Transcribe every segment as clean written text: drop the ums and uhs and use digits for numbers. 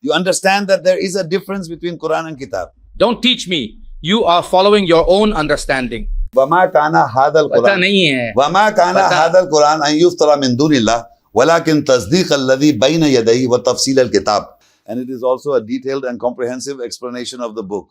You understand that there is a difference between Quran and Kitab. Don't teach me. You are following your own understanding. وَمَا كَانَ هَذَا पता الْقُرْآنِ नहीं है. وَمَا كَانَ هَذَا الْقُرْآنِ أَن يُفْتَرَى مِن دُونِ اللَّهِ وَلَكِنْ تَصْدِيقَ الَّذِي بَيْنَ يَدَيْهِ وَتَفْصِيلَ الْكِتَابِ. And it is also a detailed and comprehensive explanation of the book.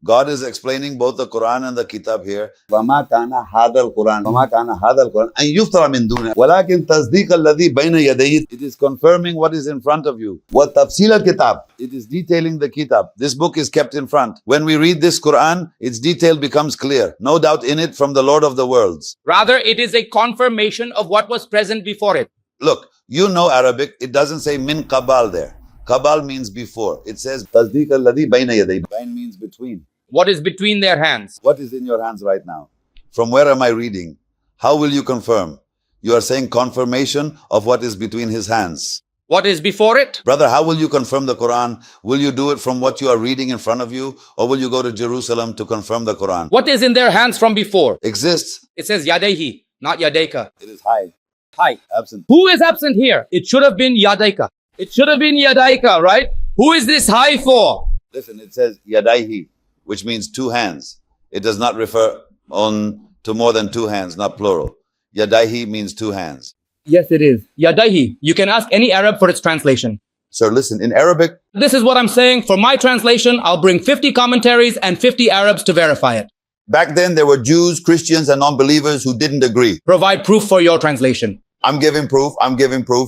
God is explaining both the Quran and the Kitab here. وَمَا كَانَ هَذَا الْقُرْآنِ وَمَا كَانَ هَذَا الْقُرْآنِ أَن يُفْتَرَى مِن دُونِ وَلَكِنْ تَصْدِيقَ الَّذِي بَيْنَ يَدَيْهِ. It is confirming what is in front of you. وَتَفْصِيلَ الْكِتَابِ. It is detailing the Kitab. This book is kept in front. When we read this Quran, its detail becomes clear. No doubt in it from the Lord of the worlds. Rather, it is a confirmation of what was present before it. Look, you know Arabic. It doesn't say min qabal there. Qabal means before. It says tasdeeq alladhi bayna yaday. Bayn means between. What is between their hands? What is in your hands right now? From where am I reading? How will you confirm? You are saying confirmation of what is between his hands. What is before it? Brother, how will you confirm the Quran? Will you do it from what you are reading in front of you? Or will you go to Jerusalem to confirm the Quran? What is in their hands from before? Exists. It says yadayhi, not yadayka. It is high. Hi. Absent. Who is absent here? It should have been yadayka. It should have been yadayka, right? Who is this high for? Listen, it says yadaihi, which means two hands. It does not refer to more than two hands, not plural. Yadaihi means two hands. Yes, it is. Yadayhi. You can ask any Arab for its translation. Sir, listen, in Arabic, This is what I'm saying. For my translation, I'll bring 50 commentaries and 50 Arabs to verify it. back then there were Jews, Christians, and non-believers who didn't agree. Provide proof for your translation. I'm giving proof.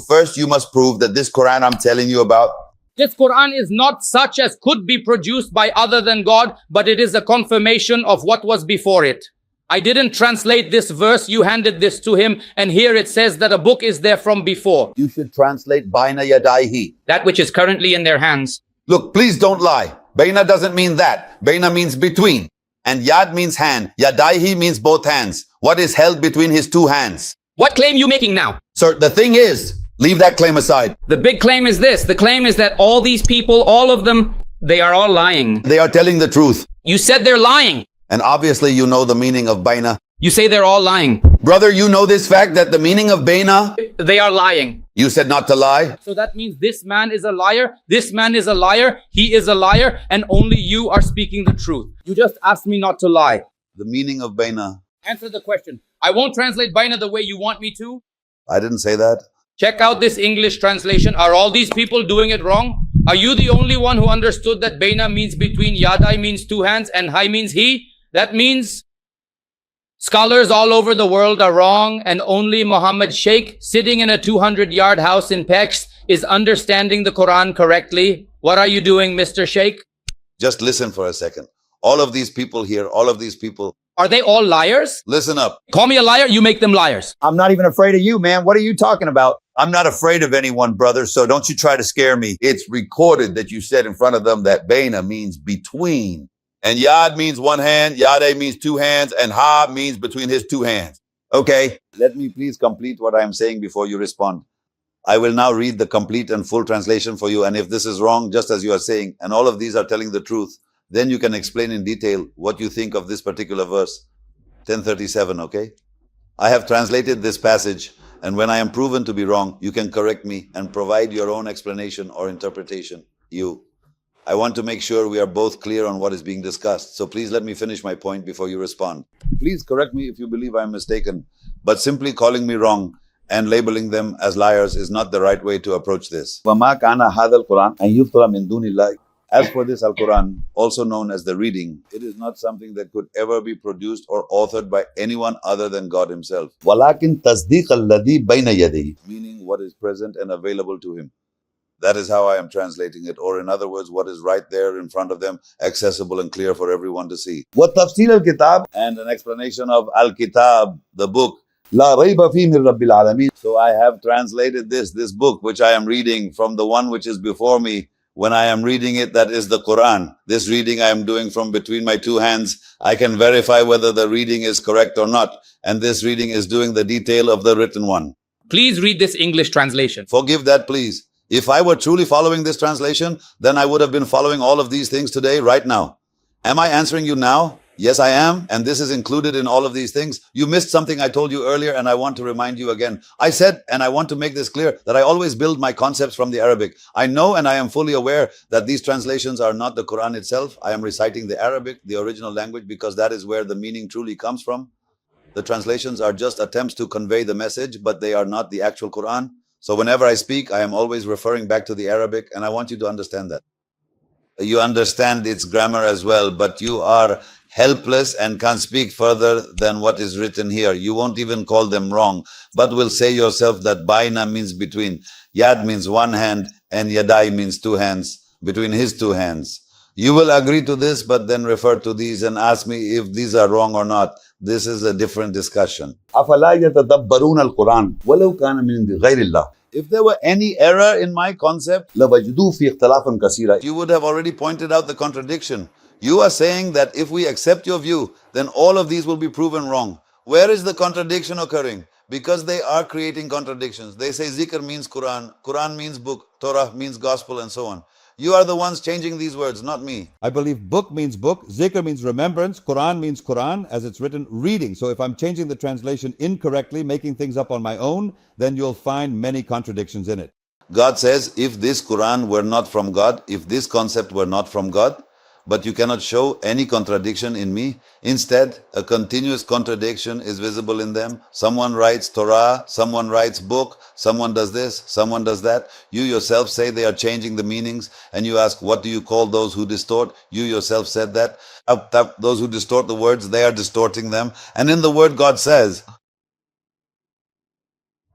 First, you must prove that this Quran I'm telling you about, This Quran is not such as could be produced by other than God, but it is a confirmation of what was before it. I didn't translate this verse, you handed this to him, and here it says that a book is there from before. you should translate Baina Yadaihi. That which is currently in their hands. Look, please don't lie. Baina doesn't mean that. Baina means between. And Yad means hand. Yadaihi means both hands. What is held between his two hands? What claim you making now? Sir, the thing is, leave that claim aside. The big claim is this. The claim is that all these people, all of them, they are all lying. They are telling the truth. You said they're lying. And obviously you know the meaning of Baina. You say they're all lying. Brother, you know this fact that the meaning of Baina, They are lying. you said not to lie. So that means this man is a liar, this man is a liar, he is a liar, and only you are speaking the truth. You just asked me not to lie. The meaning of Baina. Answer the question. I won't translate Baina the way you want me to. I didn't say that. Check out this English translation. Are all these people doing it wrong? Are you the only one who understood that Baina means between, Yadai means two hands, and Hai means he? That means scholars all over the world are wrong, and only Muhammad Shaikh, sitting in a 200-yard house in Pex, is understanding the Quran correctly. What are you doing, Mr. Shaikh? Just listen for a second. All of these people here, all of these people, Are they all liars? listen up. Call me a liar, you make them liars. I'm not even afraid of you, man. What are you talking about? I'm not afraid of anyone, brother, so don't you try to scare me. It's recorded that you said in front of them that Baina means between. And Yad means one hand, Yade means two hands, and Ha means between his two hands. Okay, let me please complete what I am saying before you respond. I will now read the complete and full translation for you, and if this is wrong, just as you are saying, and all of these are telling the truth, then you can explain in detail what you think of this particular verse. 1037, okay? I have translated this passage, and when I am proven to be wrong, you can correct me and provide your own explanation or interpretation. I want to make sure we are both clear on what is being discussed, so please let me finish my point before you respond. Please correct me if you believe I am mistaken, but simply calling me wrong and labeling them as liars is not the right way to approach this. وَمَا كَانَ هَذَا الْقُرْآنِ أَن يُفْتَرَى مِن دُونِ اللَّهِ. As for this Al-Quran, also known as the reading, it is not something that could ever be produced or authored by anyone other than God himself. وَلَكِنْ تَصْدِيقَ الَّذِي بَيْنَ يَدَيْهِ. Meaning what is present and available to him. That is how I am translating it, or in other words, what is right there in front of them, accessible and clear for everyone to see. وَتَفْصِيلَ الْكِتَابِ. And an explanation of Al-Kitab, the book. لَا رَيْبَ فِيهِ مِنْ رَبِّ الْعَالَمِينَ. So I have translated this book which I am reading from the one which is before me. When I am reading it, that is the Quran. This reading I am doing from between my two hands. I can verify whether the reading is correct or not. And this reading is doing the detail of the written one. Please read this English translation. Forgive that, please. If I were truly following this translation, then I would have been following all of these things today, right now. Am I answering you now? Yes, I am. And this is included in all of these things. You missed something I told you earlier, and I want to remind you again. I said, and I want to make this clear, that I always build my concepts from the Arabic. I know and I am fully aware that these translations are not the Quran itself. I am reciting the Arabic, the original language, because that is where the meaning truly comes from. The translations are just attempts to convey the message, but they are not the actual Quran. So whenever I speak, I am always referring back to the Arabic, and I want you to understand that. You understand its grammar as well, but you are helpless and can't speak further than what is written here. You won't even call them wrong, but will say yourself that baina means between. Yad means one hand, and yadai means two hands, between his two hands. You will agree to this, but then refer to these and ask me if these are wrong or not. This is a different discussion. أفلا يتدبرون القرآن ولو كان من عند غير الله. If there were any error in my concept, لوجدوه في اختلافا كثيرا. you would have already pointed out the contradiction. You are saying that if we accept your view, then all of these will be proven wrong. Where is the contradiction occurring? Because they are creating contradictions. They say zikr means Quran, Quran means book, Torah means gospel, and so on. You are the ones changing these words, not me. I believe book means book, zikr means remembrance, Quran means Quran, as it's written, reading. So if I'm changing the translation incorrectly, making things up on my own, then you'll find many contradictions in it. God says, if this Quran were not from God, if this concept were not from God, but you cannot show any contradiction in me. Instead, a continuous contradiction is visible in them. Someone writes Torah, someone writes book, someone does this, someone does that. You yourself say they are changing the meanings, and you ask, what do you call those who distort? You yourself said that. Those who distort the words, they are distorting them. And in the word God says,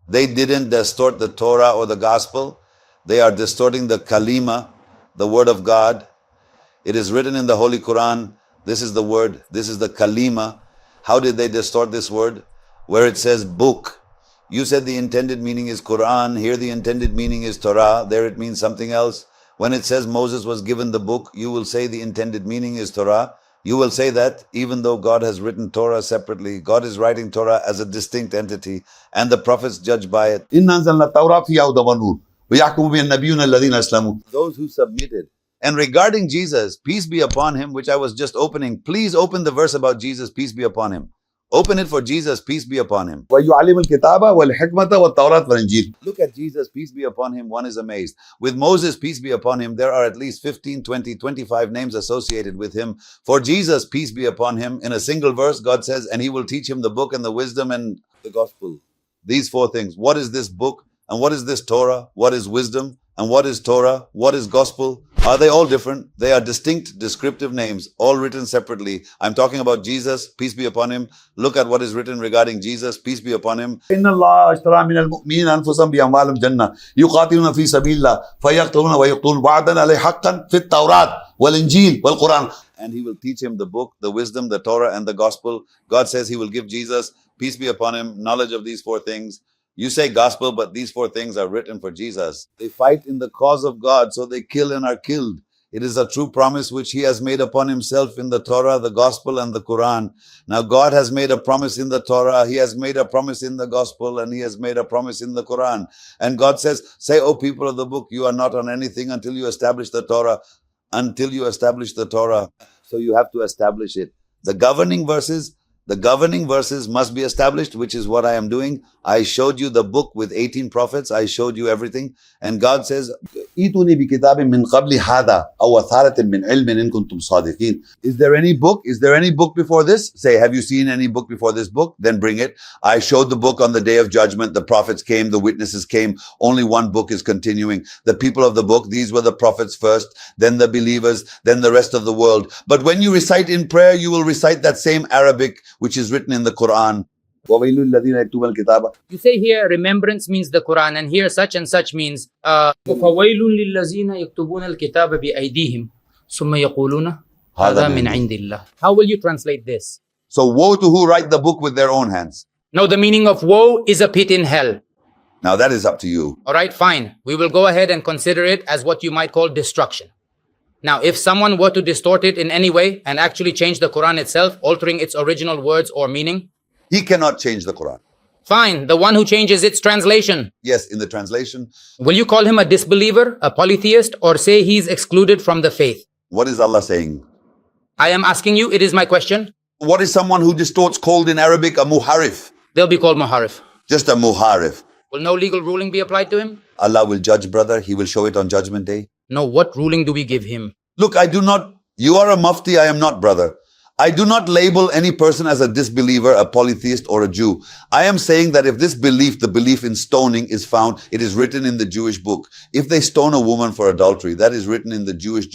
they didn't distort the Torah or the gospel. They are distorting the kalima, the word of God. It is written in the Holy Quran, this is the word, this is the kalima. How did they distort this word? Where it says book. You said the intended meaning is Quran, here the intended meaning is Torah, there it means something else. When it says Moses was given the book, you will say the intended meaning is Torah. You will say that even though God has written Torah separately, God is writing Torah as a distinct entity, and the prophets judge by it. إن أنزلنا التوراة فيها هدى ونور ويحكم بها النبيون الذين أسلموا. Those who submitted. And regarding Jesus, peace be upon him, which I was just opening, please open the verse about Jesus, peace be upon him. Open it for Jesus, peace be upon him. ويعلم الكتاب والحكمة والتوراة والإنجيل. Look at Jesus, peace be upon him, one is amazed. With Moses, peace be upon him, there are at least 15, 20, 25 names associated with him. For Jesus, peace be upon him, in a single verse, God says, and he will teach him the book and the wisdom and the gospel. These four things. What is this book? And what is this Torah? What is wisdom? And what is Torah? What is gospel? Are they all different? They are distinct descriptive names, all written separately. I'm talking about Jesus, peace be upon him. Look at what is written regarding Jesus, peace be upon him. إن الله اشترى من المؤمنين أنفسهم بأموالهم جنة يقاتلون في سبيل الله فيقتلون ويقتلون وعدا عليه حقا في التوراة والإنجيل والقرآن. And he will teach him the book, the wisdom, the Torah, and the gospel. God says he will give Jesus, peace be upon him, knowledge of these four things. You say gospel, but these four things are written for Jesus. They fight in the cause of God, so they kill and are killed. It is a true promise which he has made upon himself in the Torah, the gospel, and the Quran. Now God has made a promise in the Torah, he has made a promise in the gospel, and he has made a promise in the Quran. And God says, say, O people of the book, you are not on anything until you establish the Torah. Until you establish the Torah. So you have to establish it. The governing verses must be established, which is what I am doing. I showed you the book with 18 prophets. I showed you everything. And God says, ائتوني بكتاب من قبل هذا أو أثارة من علم إن كنتم صادقين. is there any book? Is there any book before this? Say, have you seen any book before this book? Then bring it. I showed the book on the day of judgment. The prophets came, the witnesses came. Only one book is continuing. The people of the book, these were the prophets first, then the believers, then the rest of the world. But when you recite in prayer, you will recite that same Arabic, which is written in the Quran. وويل الذين يكتبون الكتاب. You say here remembrance means the Quran, and here such and such means فَوَيْلٌ لِلَّذِينَ يَكْتُبُونَ الْكِتَابَ بِأَيْدِيهِمْ ثُمَّ يَقُولُونَ هَذَا مِنْ عِنْدِ اللَّهِ. How will you translate this? So woe to who write the book with their own hands. No, the meaning of woe is a pit in hell. Now that is up to you. All right, fine. We will go ahead and consider it as what you might call destruction. Now, if someone were to distort it in any way and actually change the Quran itself, altering its original words or meaning, He cannot change the Quran. fine, the one who changes its translation. Yes, in the translation. Will you call him a disbeliever, a polytheist, or say he's excluded from the faith? What is Allah saying? I am asking you, it is my question. What is someone who distorts called in Arabic a muharif? They'll be called muharif. Just a muharif. Will no legal ruling be applied to him? Allah will judge, brother. He will show it on Judgment Day. No, what ruling do we give him? Look, you are a mufti, I am not, brother. I do not label any person as a disbeliever, a polytheist, or a Jew. I am saying that if this belief, the belief in stoning, is found, it is written in the Jewish book. If they stone a woman for adultery, that is written in the Jewish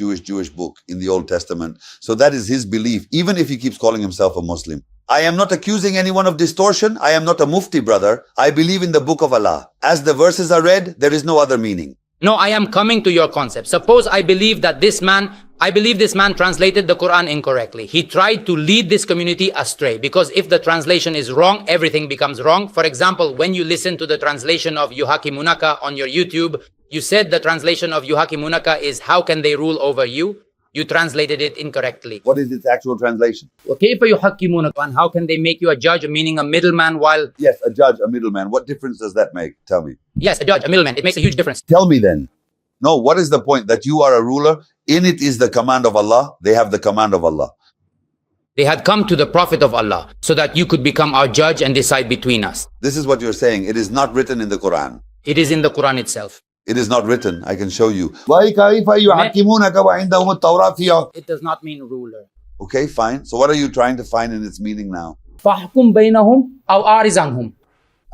book in the Old Testament. So that is his belief, even if he keeps calling himself a Muslim. I am not accusing anyone of distortion. I am not a mufti, brother. I believe in the book of Allah. As the verses are read, there is no other meaning. No, I am coming to your concept. Suppose I believe that this man translated the Quran incorrectly. He tried to lead this community astray, because if the translation is wrong, everything becomes wrong. For example, when you listen to the translation of Yuhakimunaka on your YouTube, you said the translation of Yuhakimunaka is how can they rule over you? You translated it incorrectly. What is its actual translation? Okay, for Yuhakimunaka, and how can they make you a judge, meaning a middleman while... Yes, a judge, a middleman. What difference does that make? Tell me. Yes, a judge, a middleman. It makes a huge difference. Tell me then. No, what is the point? That you are a ruler? In it is the command of Allah. They have the command of Allah. They had come to the Prophet of Allah so that you could become our judge and decide between us. This is what you're saying. It is not written in the Quran. It is in the Quran itself. It is not written. I can show you. It does not mean ruler. Okay, fine. So what are you trying to find in its meaning now? فَحْكُمْ بَيْنَهُمْ أَوْ أَعْرِضْ عَنْهُمْ.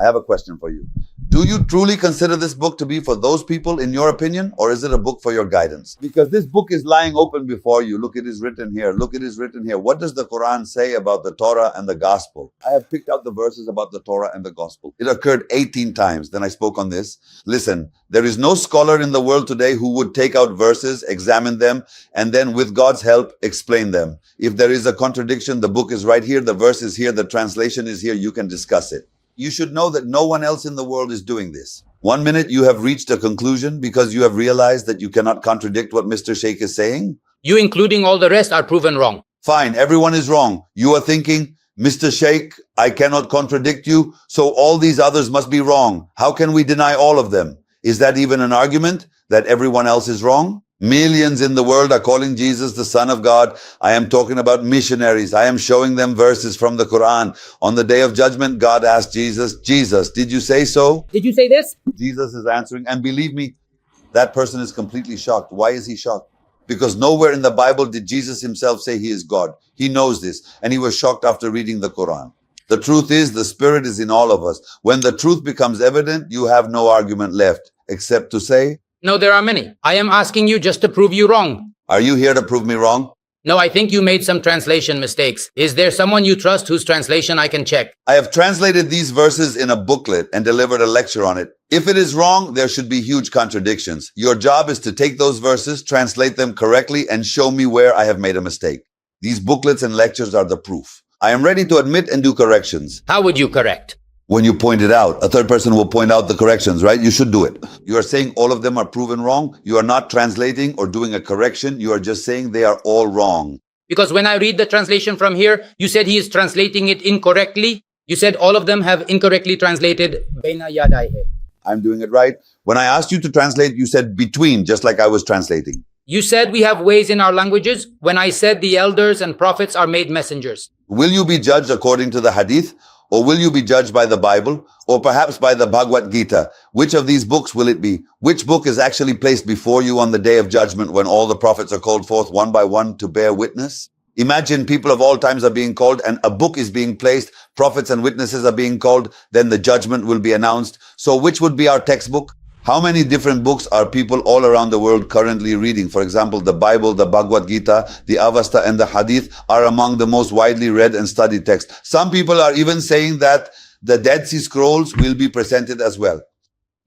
I have a question for you. Do you truly consider this book to be for those people, in your opinion, or is it a book for your guidance? Because this book is lying open before you. Look, it is written here. Look, it is written here. What does the Quran say about the Torah and the Gospel? I have picked out the verses about the Torah and the Gospel. It occurred 18 times. Then I spoke on this. Listen, there is no scholar in the world today who would take out verses, examine them, and then with God's help, explain them. If there is a contradiction, the book is right here, the verse is here, the translation is here, you can discuss it. You should know that no one else in the world is doing this. 1 minute you have reached a conclusion because you have realized that you cannot contradict what Mr. Shaikh is saying. You, including all the rest, are proven wrong. Fine, everyone is wrong. You are thinking, Mr. Shaikh, I cannot contradict you, so all these others must be wrong. How can we deny all of them? Is that even an argument, that everyone else is wrong? Millions in the world are calling Jesus the Son of God. I am talking about missionaries. I am showing them verses from the Quran. On the Day of Judgment, God asked Jesus, did you say so? Did you say this? Jesus is answering, and believe me, that person is completely shocked. Why is he shocked? Because nowhere in the Bible did Jesus himself say he is God. He knows this, and he was shocked after reading the Quran. The truth is, the Spirit is in all of us. When the truth becomes evident, you have no argument left, except to say, no, there are many. I am asking you just to prove you wrong. Are you here to prove me wrong? No, I think you made some translation mistakes. Is there someone you trust whose translation I can check? I have translated these verses in a booklet and delivered a lecture on it. If it is wrong, there should be huge contradictions. Your job is to take those verses, translate them correctly, and show me where I have made a mistake. These booklets and lectures are the proof. I am ready to admit and do corrections. How would you correct? When you point it out, a third person will point out the corrections, right? You should do it. You are saying all of them are proven wrong. You are not translating or doing a correction. You are just saying they are all wrong. Because when I read the translation from here, you said he is translating it incorrectly. You said all of them have incorrectly translated Baina Yadaihi. I'm doing it right. When I asked you to translate, you said between, just like I was translating. You said we have ways in our languages. When I said the elders and prophets are made messengers. Will you be judged according to the hadith? Or will you be judged by the Bible? Or perhaps by the Bhagavad Gita? Which of these books will it be? Which book is actually placed before you on the Day of Judgment when all the prophets are called forth one by one to bear witness? Imagine people of all times are being called and a book is being placed, prophets and witnesses are being called, then the judgment will be announced. So which would be our textbook? How many different books are people all around the world currently reading? For example, the Bible, the Bhagavad Gita, the Avesta, and the Hadith are among the most widely read and studied texts. Some people are even saying that the Dead Sea Scrolls will be presented as well.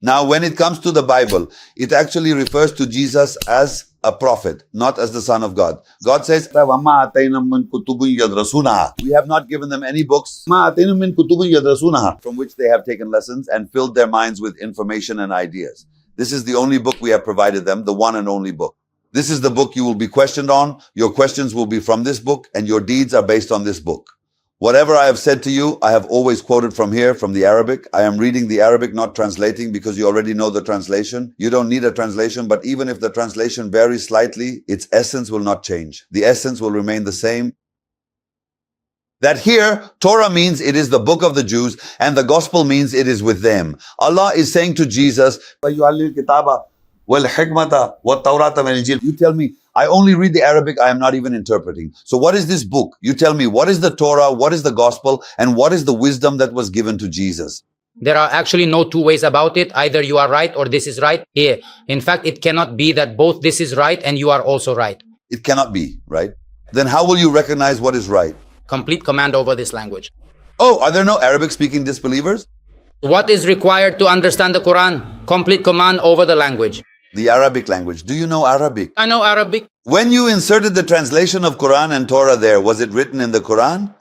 Now, when it comes to the Bible, it actually refers to Jesus as a prophet, not as the Son of God. God says, we have not given them any books from which they have taken lessons and filled their minds with information and ideas. This is the only book we have provided them, the one and only book. This is the book you will be questioned on. Your questions will be from this book, and your deeds are based on this book. Whatever I have said to you, I have always quoted from here, from the Arabic. I am reading the Arabic, not translating, because you already know the translation. You don't need a translation, but even if the translation varies slightly, its essence will not change. The essence will remain the same. That here, Torah means it is the book of the Jews, and the gospel means it is with them. Allah is saying to Jesus, you tell me, I only read the Arabic, I am not even interpreting. So what is this book? You tell me, what is the Torah, what is the gospel, and what is the wisdom that was given to Jesus? There are actually no two ways about it. Either you are right or this is right. Here, in fact, it cannot be that both this is right and you are also right. It cannot be, right? Then how will you recognize what is right? Complete command over this language. Oh, are there no Arabic speaking disbelievers? What is required to understand the Quran? Complete command over the language. The Arabic language. Do you know Arabic? I know Arabic. When you inserted the translation of Quran and Torah there, was it written in the Quran?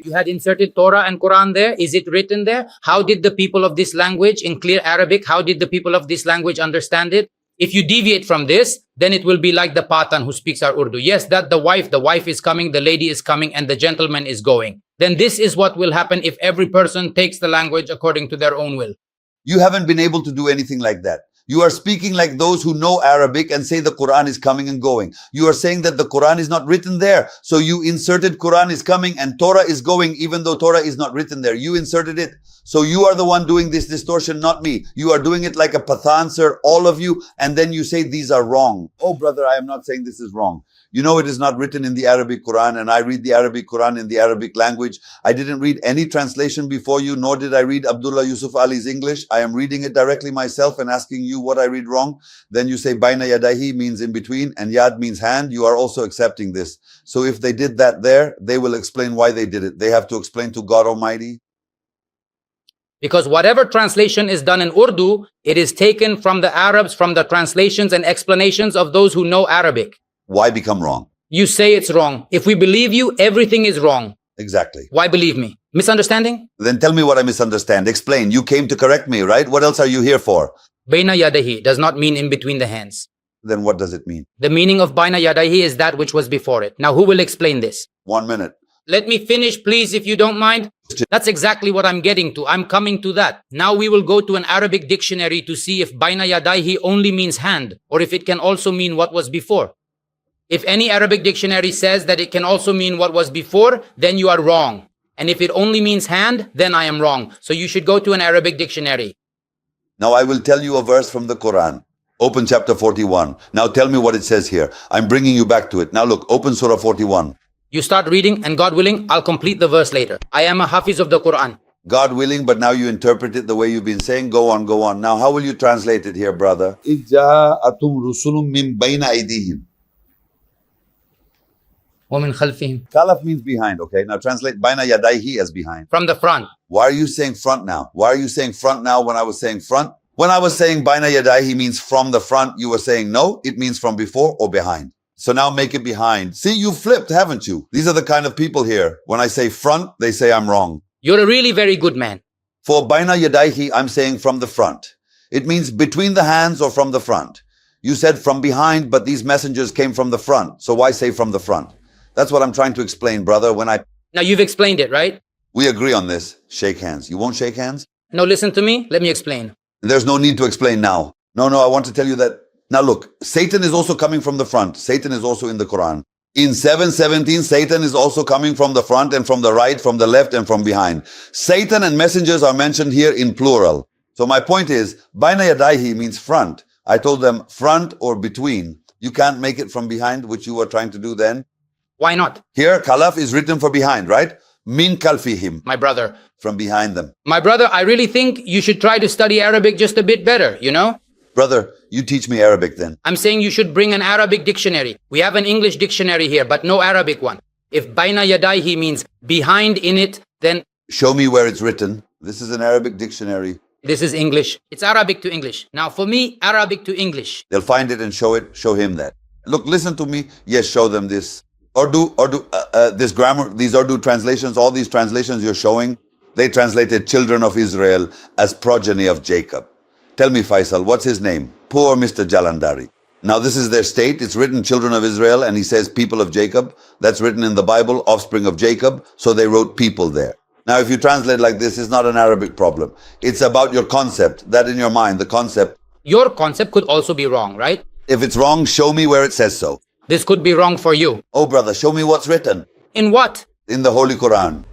You had inserted Torah and Quran there. Is it written there? How did the people of this language, in clear Arabic, how did the people of this language understand it? If you deviate from this, then it will be like the Pathan who speaks our Urdu. Yes, that the wife is coming, the lady is coming, and the gentleman is going. Then this is what will happen if every person takes the language according to their own will. You haven't been able to do anything like that. You are speaking like those who know Arabic and say the Quran is coming and going. You are saying that the Quran is not written there. So you inserted Quran is coming and Torah is going, even though Torah is not written there. You inserted it. So you are the one doing this distortion, not me. You are doing it like a Pathan, sir, all of you. And then you say these are wrong. Oh, brother, I am not saying this is wrong. You know, it is not written in the Arabic Quran, and I read the Arabic Quran in the Arabic language. I didn't read any translation before you, nor did I read Abdullah Yusuf Ali's English. I am reading it directly myself and asking you what I read wrong. Then you say Baina Yadaihi means in between, and Yad means hand. You are also accepting this. So if they did that there, they will explain why they did it. They have to explain to God Almighty. Because whatever translation is done in Urdu, it is taken from the Arabs, from the translations and explanations of those who know Arabic. Why become wrong? You say it's wrong. If we believe you, everything is wrong. Exactly. Why believe me? Misunderstanding? Then tell me what I misunderstand. Explain. You came to correct me, right? What else are you here for? Baina yadahi does not mean in between the hands. Then what does it mean? The meaning of baina yadahi is that which was before it. Now, who will explain this? 1 minute. Let me finish, please, if you don't mind. That's exactly what I'm getting to. I'm coming to that. Now we will go to an Arabic dictionary to see if baina yadaihi only means hand, or if it can also mean what was before. If any Arabic dictionary says that it can also mean what was before, then you are wrong. And if it only means hand, then I am wrong. So you should go to an Arabic dictionary. Now I will tell you a verse from the Quran. Open chapter 41. Now tell me what it says here. I'm bringing you back to it. Now look, open Surah 41. You start reading, and God willing, I'll complete the verse later. I am a hafiz of the Quran. God willing, but now you interpret it the way you've been saying. Go on, go on. Now how will you translate it here, brother? وَمِنْ خَلْفِهِمْ. Khalaf means behind, okay? Now translate baina yadaihi as behind. From the front. Why are you saying front now? Why are you saying front now when I was saying front? When I was saying baina yadaihi means from the front, you were saying no, it means from before or behind. So now make it behind. See, you flipped, haven't you? These are the kind of people here. When I say front, they say I'm wrong. You're a really very good man. For baina yadaihi, I'm saying from the front. It means between the hands or from the front. You said from behind, but these messengers came from the front. So why say from the front? That's what I'm trying to explain, brother. Now you've explained it, right? We agree on this. Shake hands. You won't shake hands? No, listen to me. Let me explain. There's no need to explain now. No, I want to tell you that. Now look, Satan is also coming from the front. Satan is also in the Quran. In 7:17, Satan is also coming from the front and from the right, from the left and from behind. Satan and messengers are mentioned here in plural. So my point is, baina yadaihi means front. I told them front or between. You can't make it from behind, which you were trying to do then. Why not? Here, khalaf is written for behind, right? Min kalfihim. My brother. From behind them. My brother, I really think you should try to study Arabic just a bit better, you know? Brother, you teach me Arabic then. I'm saying you should bring an Arabic dictionary. We have an English dictionary here, but no Arabic one. If baina yadaihi means behind in it, then... Show me where it's written. This is an Arabic dictionary. This is English. It's Arabic to English. Now for me, Arabic to English. They'll find it and show it. Show him that. Look, listen to me. Yes, show them this. Urdu, this grammar, these Urdu translations, all these translations you're showing, they translated children of Israel as progeny of Jacob. Tell me, Faisal, what's his name? Poor Mr. Jalandhari. Now this is their state. It's written children of Israel, and he says people of Jacob. That's written in the Bible, offspring of Jacob. So they wrote people there. Now if you translate like this, it's not an Arabic problem. It's about your concept, that in your mind, the concept. Your concept could also be wrong, right? If it's wrong, show me where it says so. This could be wrong for you. Oh brother, show me what's written In what? in the Holy Quran.